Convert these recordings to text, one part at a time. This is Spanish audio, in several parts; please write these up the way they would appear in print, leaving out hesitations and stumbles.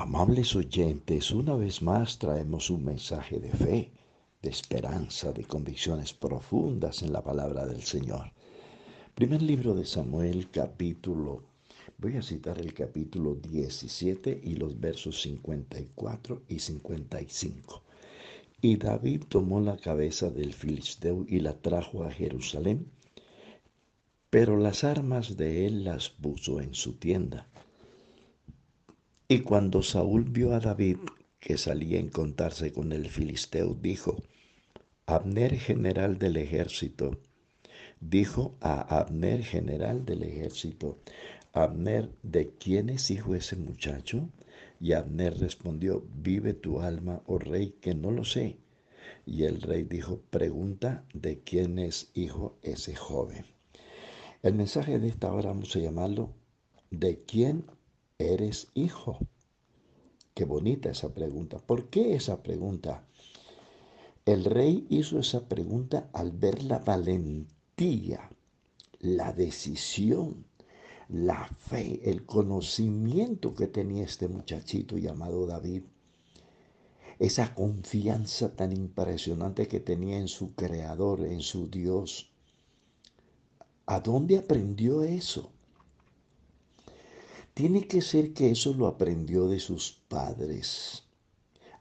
Amables oyentes, una vez más traemos un mensaje de fe, de esperanza, de convicciones profundas en la palabra del Señor. Primer libro de Samuel, voy a citar el capítulo 17 y los versos 54 y 55. Y David tomó la cabeza del filisteo y la trajo a Jerusalén, pero las armas de él las puso en su tienda. Y cuando Saúl vio a David que salía a encontrarse con el filisteo, Abner, general del ejército, dijo a Abner, general del ejército, Abner, ¿de quién es hijo ese muchacho? Y Abner respondió, vive tu alma, oh rey, que no lo sé. Y el rey dijo, pregunta de quién es hijo ese joven. El mensaje de esta hora vamos a llamarlo, ¿de quién eres hijo? Qué bonita esa pregunta. ¿Por qué esa pregunta? El rey hizo esa pregunta al ver la valentía, la decisión, la fe, el conocimiento que tenía este muchachito llamado David, esa confianza tan impresionante que tenía en su creador, en su Dios. ¿A dónde aprendió eso? Tiene que ser que eso lo aprendió de sus padres.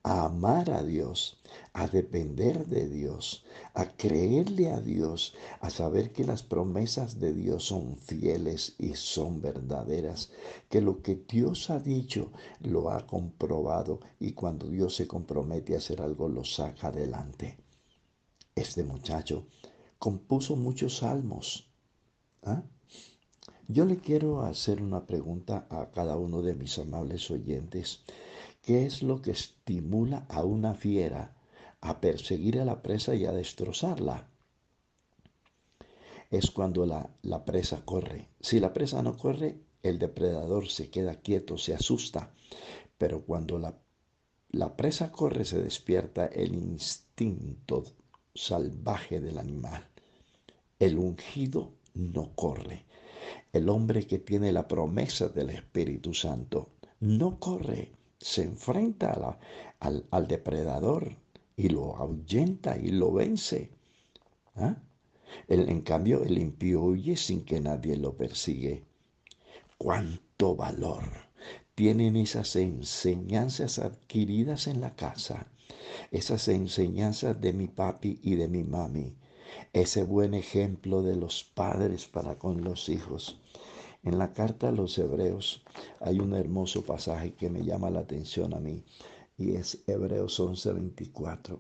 A amar a Dios, a depender de Dios, a creerle a Dios, a saber que las promesas de Dios son fieles y son verdaderas, que lo que Dios ha dicho lo ha comprobado y cuando Dios se compromete a hacer algo lo saca adelante. Este muchacho compuso muchos salmos. ¿Ah? Yo le quiero hacer una pregunta a cada uno de mis amables oyentes. ¿Qué es lo que estimula a una fiera a perseguir a la presa y a destrozarla? Es cuando la presa corre. Si la presa no corre, el depredador se queda quieto, se asusta. Pero cuando la presa corre, se despierta el instinto salvaje del animal. El ungido no corre. El hombre que tiene la promesa del Espíritu Santo no corre, se enfrenta al depredador y lo ahuyenta y lo vence. ¿Ah? En cambio, el impío huye sin que nadie lo persigue. ¡Cuánto valor tienen esas enseñanzas adquiridas en la casa! Esas enseñanzas de mi papi y de mi mami. Ese buen ejemplo de los padres para con los hijos. En la carta a los Hebreos hay un hermoso pasaje que me llama la atención a mí y es Hebreos 11:24.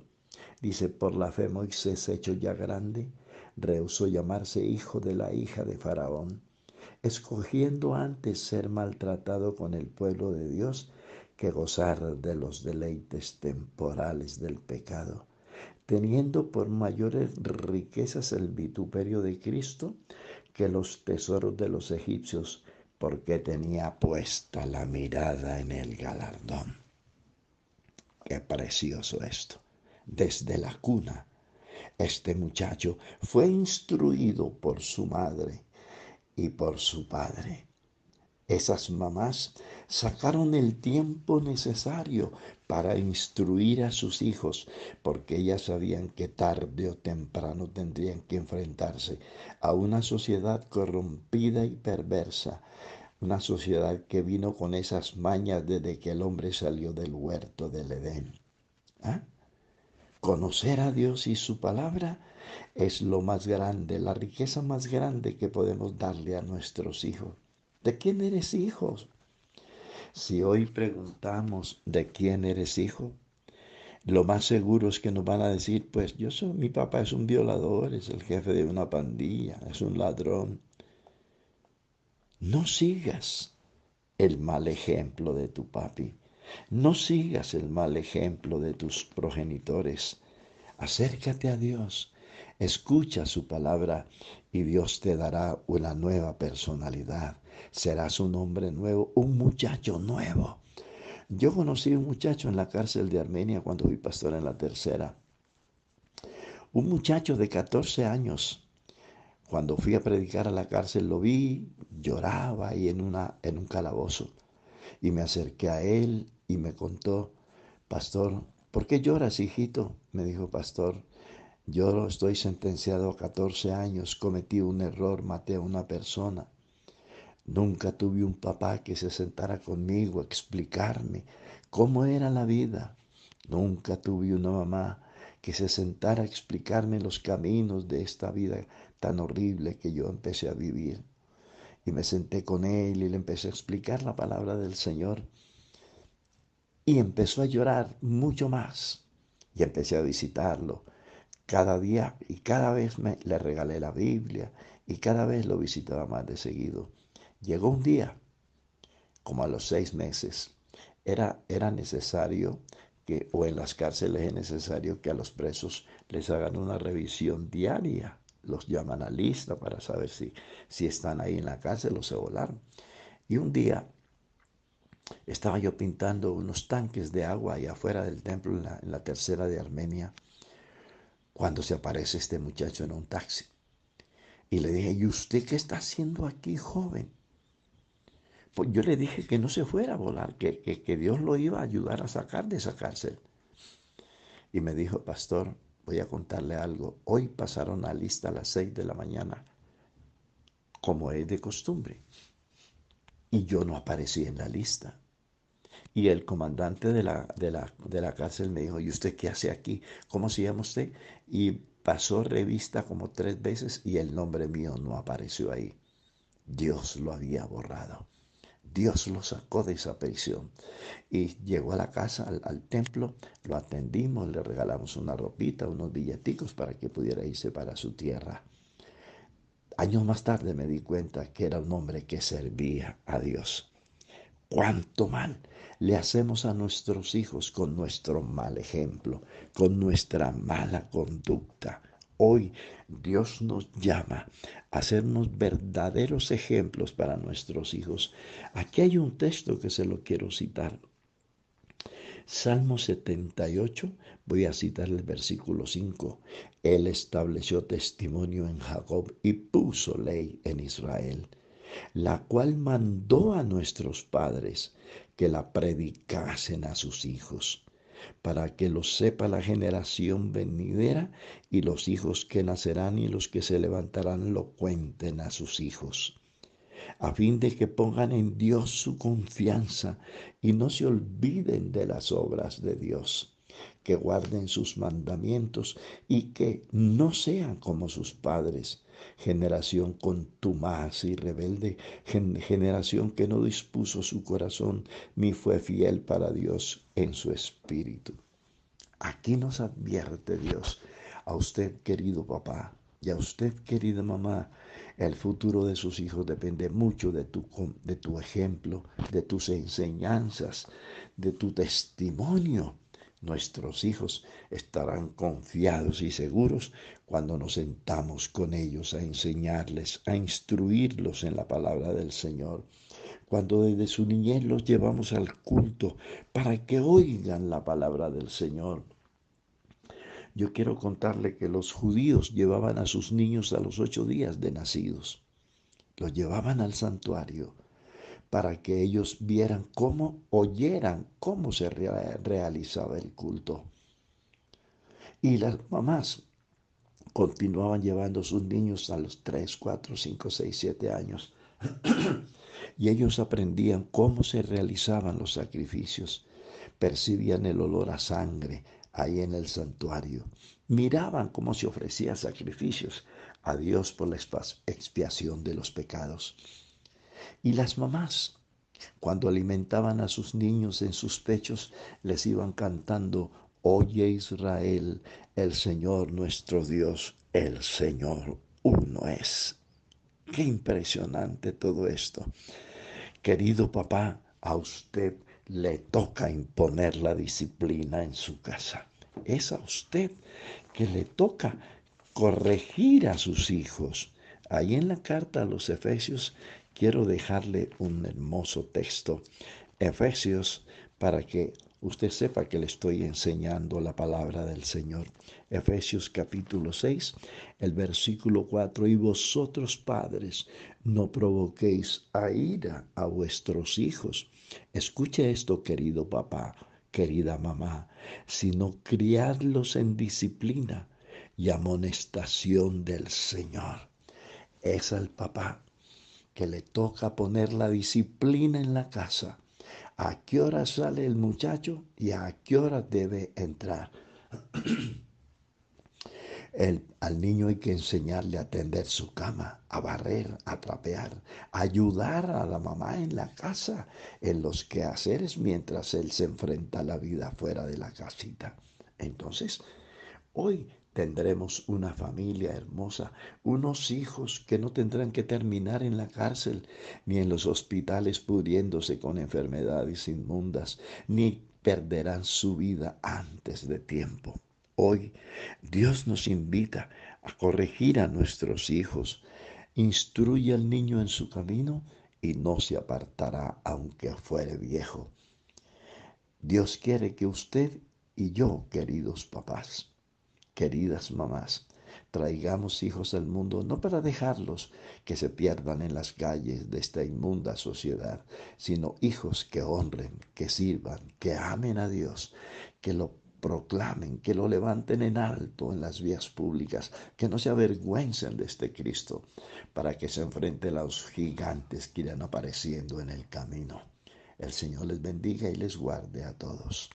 Dice, por la fe Moisés, hecho ya grande, rehusó llamarse hijo de la hija de Faraón, escogiendo antes ser maltratado con el pueblo de Dios que gozar de los deleites temporales del pecado, teniendo por mayores riquezas el vituperio de Cristo que los tesoros de los egipcios, porque tenía puesta la mirada en el galardón. Qué precioso esto. Desde la cuna, este muchacho fue instruido por su madre y por su padre. Esas mamás sacaron el tiempo necesario para instruir a sus hijos, porque ellas sabían que tarde o temprano tendrían que enfrentarse a una sociedad corrompida y perversa, una sociedad que vino con esas mañas desde que el hombre salió del huerto del Edén. ¿Ah? Conocer a Dios y su palabra es lo más grande, la riqueza más grande que podemos darle a nuestros hijos. ¿De quién eres hijo? Si hoy preguntamos de quién eres hijo, lo más seguro es que nos van a decir, pues mi papá es un violador, es el jefe de una pandilla, es un ladrón. No sigas el mal ejemplo de tu papi. No sigas el mal ejemplo de tus progenitores. Acércate a Dios, escucha su palabra y Dios te dará una nueva personalidad. Serás un hombre nuevo, un muchacho nuevo. Yo conocí un muchacho en la cárcel de Armenia cuando fui pastor en la tercera. Un muchacho de 14 años. Cuando fui a predicar a la cárcel lo vi, lloraba ahí en un calabozo. Y me acerqué a él y me contó, pastor, ¿por qué lloras, hijito? Me dijo, pastor, yo estoy sentenciado a 14 años, cometí un error, maté a una persona. Nunca tuve un papá que se sentara conmigo a explicarme cómo era la vida. Nunca tuve una mamá que se sentara a explicarme los caminos de esta vida tan horrible que yo empecé a vivir. Y me senté con él y le empecé a explicar la palabra del Señor. Y empezó a llorar mucho más. Y empecé a visitarlo cada día y cada vez le regalé la Biblia y cada vez lo visitaba más de seguido. Llegó un día, como a los 6 meses, era necesario que, o en las cárceles es necesario que a los presos les hagan una revisión diaria. Los llaman a lista para saber si están ahí en la cárcel o se volaron. Y un día estaba yo pintando unos tanques de agua ahí afuera del templo en la tercera de Armenia, cuando se aparece este muchacho en un taxi. Y le dije, ¿y usted qué está haciendo aquí, joven? Pues yo le dije que no se fuera a volar, que Dios lo iba a ayudar a sacar de esa cárcel. Y me dijo, pastor, voy a contarle algo. Hoy pasaron la lista a las 6 de la mañana, como es de costumbre. Y yo no aparecí en la lista. Y el comandante de la cárcel me dijo, ¿y usted qué hace aquí? ¿Cómo se llama usted? Y pasó revista como 3 veces y el nombre mío no apareció ahí. Dios lo había borrado. Dios lo sacó de esa prisión. Y llegó a la casa, al templo, lo atendimos, le regalamos una ropita, unos billeticos para que pudiera irse para su tierra. Años más tarde me di cuenta que era un hombre que servía a Dios. Cuánto mal le hacemos a nuestros hijos con nuestro mal ejemplo, con nuestra mala conducta. Hoy Dios nos llama a hacernos verdaderos ejemplos para nuestros hijos. Aquí hay un texto que se lo quiero citar. Salmo 78, voy a citar el versículo 5. Él estableció testimonio en Jacob y puso ley en Israel, la cual mandó a nuestros padres que la predicasen a sus hijos, para que lo sepa la generación venidera y los hijos que nacerán y los que se levantarán lo cuenten a sus hijos, a fin de que pongan en Dios su confianza y no se olviden de las obras de Dios, que guarden sus mandamientos y que no sean como sus padres, generación contumaz y rebelde, generación que no dispuso su corazón ni fue fiel para Dios en su espíritu. Aquí nos advierte Dios a usted, querido papá, y a usted, querida mamá. El futuro de sus hijos depende mucho de tu ejemplo, de tus enseñanzas, de tu testimonio. Nuestros hijos estarán confiados y seguros cuando nos sentamos con ellos a enseñarles, a instruirlos en la palabra del Señor, cuando desde su niñez los llevamos al culto para que oigan la palabra del Señor. Yo quiero contarle que los judíos llevaban a sus niños a los 8 días de nacidos. Los llevaban al santuario para que ellos oyeran cómo se realizaba el culto. Y las mamás continuaban llevando a sus niños a los 3, 4, 5, 6, 7 años. Y ellos aprendían cómo se realizaban los sacrificios. Percibían el olor a sangre ahí en el santuario. Miraban cómo se ofrecían sacrificios a Dios por la expiación de los pecados. Y las mamás, cuando alimentaban a sus niños en sus pechos, les iban cantando, Oye Israel, el Señor nuestro Dios, el Señor uno es. Qué impresionante todo esto. Querido papá, a usted le toca imponer la disciplina en su casa. Es a usted que le toca corregir a sus hijos. Ahí en la carta a los Efesios quiero dejarle un hermoso texto. Efesios, para que usted sepa que le estoy enseñando la palabra del Señor. Efesios capítulo 6, el versículo 4. Y vosotros, padres, no provoquéis a ira a vuestros hijos, Escuche esto, querido papá, querida mamá, sino criadlos en disciplina y amonestación del Señor. Es al papá que le toca poner la disciplina en la casa. ¿A qué hora sale el muchacho y a qué hora debe entrar? Al niño hay que enseñarle a tender su cama, a barrer, a trapear, a ayudar a la mamá en la casa, en los quehaceres mientras él se enfrenta a la vida fuera de la casita. Entonces, hoy tendremos una familia hermosa, unos hijos que no tendrán que terminar en la cárcel, ni en los hospitales pudriéndose con enfermedades inmundas, ni perderán su vida antes de tiempo. Hoy Dios nos invita a corregir a nuestros hijos. Instruye al niño en su camino y no se apartará aunque fuere viejo. Dios quiere que usted y yo, queridos papás, queridas mamás, traigamos hijos al mundo no para dejarlos que se pierdan en las calles de esta inmunda sociedad, sino hijos que honren, que sirvan, que amen a Dios, que lo proclamen, que lo levanten en alto en las vías públicas, que no se avergüencen de este Cristo, para que se enfrente a los gigantes que irán apareciendo en el camino. El Señor les bendiga y les guarde a todos.